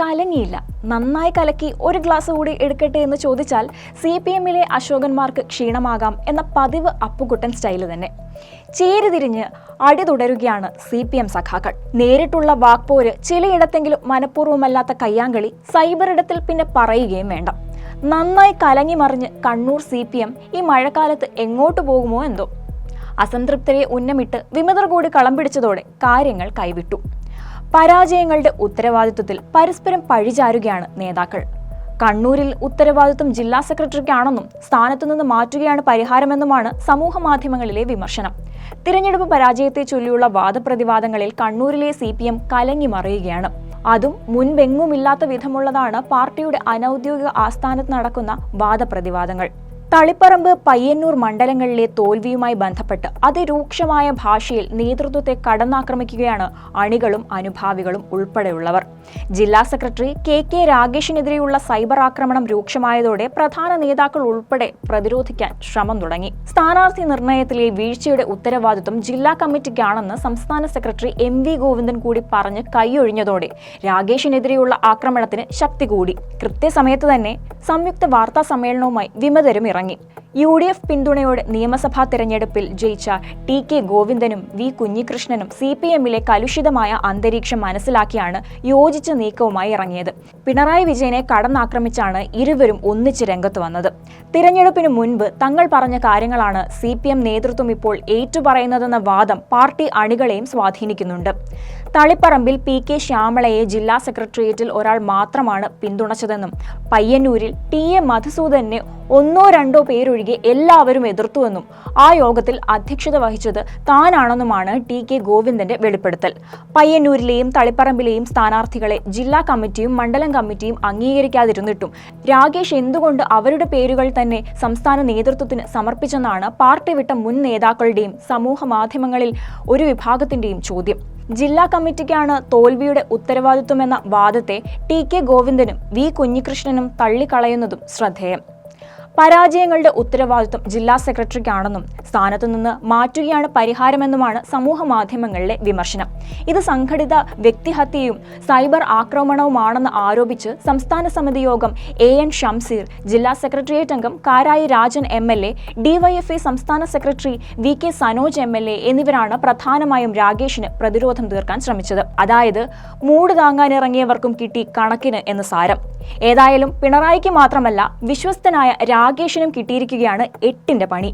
കലങ്ങിയില്ല, നന്നായി കലക്കി ഒരു ഗ്ലാസ് കൂടി എടുക്കട്ടെ എന്ന് ചോദിച്ചാൽ CPM-ലെ അശോകന്മാർക്ക് ക്ഷീണമാകാം എന്ന പതിവ് അപ്പുകുട്ടൻ സ്റ്റൈല് തന്നെ. ചേരിതിരിഞ്ഞ് അടി തുടരുകയാണ് CPM സഖാക്കൾ. നേരിട്ടുള്ള വാക്പോര്, ചിലയിടത്തെങ്കിലും മനഃപൂർവ്വമല്ലാത്ത കയ്യാങ്കളി, സൈബർ ഇടത്തിൽ പിന്നെ പറയുകയും വേണ്ട. നന്നായി കലങ്ങി മറിഞ്ഞ് കണ്ണൂർ CPM ഈ മഴക്കാലത്ത് എങ്ങോട്ട് പോകുമോ എന്തോ. അസംതൃപ്തരെ ഉന്നമിട്ട് വിമതർ കൂടി കളം പിടിച്ചതോടെ കാര്യങ്ങൾ കൈവിട്ടു. പരാജയങ്ങളുടെ ഉത്തരവാദിത്വത്തിൽ പരസ്പരം പഴിചാരുകയാണ് നേതാക്കൾ. കണ്ണൂരിൽ ഉത്തരവാദിത്വം ജില്ലാ സെക്രട്ടറിക്കാണെന്നും സ്ഥാനത്തുനിന്ന് മാറ്റുകയാണ് പരിഹാരമെന്നുമാണ് സമൂഹ മാധ്യമങ്ങളിലെ വിമർശനം. തിരഞ്ഞെടുപ്പ് പരാജയത്തെ ചൊല്ലിയുള്ള വാദപ്രതിവാദങ്ങളിൽ കണ്ണൂരിലെ CPM കലങ്ങി മറിയുകയാണ്. അതും മുൻപെങ്ങുമില്ലാത്ത വിധമുള്ളതാണ് പാർട്ടിയുടെ അനൌദ്യോഗിക ആസ്ഥാനത്ത് നടക്കുന്ന വാദപ്രതിവാദങ്ങൾ. തളിപ്പറമ്പ്, പയ്യന്നൂർ മണ്ഡലങ്ങളിലെ തോൽവിയുമായി ബന്ധപ്പെട്ട് അതിരൂക്ഷമായ ഭാഷയിൽ നേതൃത്വത്തെ കടന്നാക്രമിക്കുകയാണ് അണികളും അനുഭാവികളും ഉൾപ്പെടെയുള്ളവർ. ജില്ലാ സെക്രട്ടറി KK രാഗേഷിനെതിരെയുള്ള സൈബർ ആക്രമണം രൂക്ഷമായതോടെ പ്രധാന നേതാക്കൾ ഉൾപ്പെടെ പ്രതിരോധിക്കാൻ ശ്രമം തുടങ്ങി. സ്ഥാനാർത്ഥി നിർണയത്തിലെ വീഴ്ചയുടെ ഉത്തരവാദിത്വം ജില്ലാ കമ്മിറ്റിക്കാണെന്ന് സംസ്ഥാന സെക്രട്ടറി MV ഗോവിന്ദൻ കൂടി പറഞ്ഞ് കൈയൊഴിഞ്ഞതോടെ രാഗേഷിനെതിരെയുള്ള ആക്രമണത്തിന് ശക്തി കൂടി. കൃത്യസമയത്ത് തന്നെ സംയുക്ത വാർത്താ സമ്മേളനവുമായി വിമതരും ഇറങ്ങി. UDF പിന്തുണയോടെ നിയമസഭാ തെരഞ്ഞെടുപ്പിൽ ജയിച്ച TK ഗോവിന്ദനും V കുഞ്ഞികൃഷ്ണനും CPM-ലെ കലുഷിതമായ അന്തരീക്ഷം മനസ്സിലാക്കിയാണ് യോജിച്ച നീക്കവുമായി ഇറങ്ങിയത്. പിണറായി വിജയനെ കടന്നാക്രമിച്ചാണ് ഇരുവരും ഒന്നിച്ച് രംഗത്ത് വന്നത്. തിരഞ്ഞെടുപ്പിന് മുൻപ് തങ്ങൾ പറഞ്ഞ കാര്യങ്ങളാണ് CPM നേതൃത്വം ഇപ്പോൾ ഏറ്റുപറയുന്നതെന്ന വാദം പാർട്ടി അണികളെയും സ്വാധീനിക്കുന്നുണ്ട്. തളിപ്പറമ്പിൽ PK ശ്യാമളയെ ജില്ലാ സെക്രട്ടേറിയറ്റിൽ ഒരാൾ മാത്രമാണ് പിന്തുണച്ചതെന്നും പയ്യന്നൂരിൽ TA മധുസൂദനെ ഒന്നോ രണ്ടോ പേരൊഴികെ എല്ലാവരും എതിർത്തുവെന്നും ആ യോഗത്തിൽ അധ്യക്ഷത വഹിച്ചത് താനാണെന്നുമാണ് TK ഗോവിന്ദന്റെ വെളിപ്പെടുത്തൽ. പയ്യന്നൂരിലെയും തളിപ്പറമ്പിലെയും സ്ഥാനാർത്ഥികളെ ജില്ലാ കമ്മിറ്റിയും മണ്ഡലം കമ്മിറ്റിയും അംഗീകരിക്കാതിരുന്നിട്ടും രാഗേഷ് എന്തുകൊണ്ട് അവരുടെ പേരുകൾ തന്നെ സംസ്ഥാന നേതൃത്വത്തിന് സമർപ്പിച്ചെന്നാണ് പാർട്ടി വിട്ട മുൻ നേതാക്കളുടെയും സമൂഹ മാധ്യമങ്ങളിൽ ഒരു വിഭാഗത്തിന്റെയും ചോദ്യം. ജില്ലാ കമ്മിറ്റിക്കാണ് തോൽവിയുടെ ഉത്തരവാദിത്വമെന്ന വാദത്തെ TK ഗോവിന്ദനും V കുഞ്ഞികൃഷ്ണനും തള്ളിക്കളയുന്നതും ശ്രദ്ധേയം. പരാജയങ്ങളുടെ ഉത്തരവാദിത്വം ജില്ലാ സെക്രട്ടറിക്കാണെന്നും സ്ഥാനത്തു നിന്ന് മാറ്റുകയാണ് പരിഹാരമെന്നുമാണ് സമൂഹ മാധ്യമങ്ങളിലെ വിമർശനം. ഇത് സംഘടിത വ്യക്തിഹത്യയും സൈബർ ആക്രമണവുമാണെന്ന് ആരോപിച്ച് സംസ്ഥാന സമിതി യോഗം AN ഷംസീർ, ജില്ലാ സെക്രട്ടേറിയറ്റ് അംഗം കാരായി രാജൻ MLA, DYFI സംസ്ഥാന സെക്രട്ടറി VK സനോജ് MLA എന്നിവരാണ് പ്രധാനമായും രാഗേഷിന് പ്രതിരോധം തീർക്കാൻ ശ്രമിച്ചത്. അതായത് മൂട് താങ്ങാനിറങ്ങിയവർക്കും കിട്ടി കണക്കിന് എന്ന് സാരം. ഏതായാലും പിണറായിക്ക് മാത്രമല്ല വിശ്വസ്തനായ രാഗേഷിനും കിട്ടിയിരിക്കുകയാണ് 8ന്റെ പണി.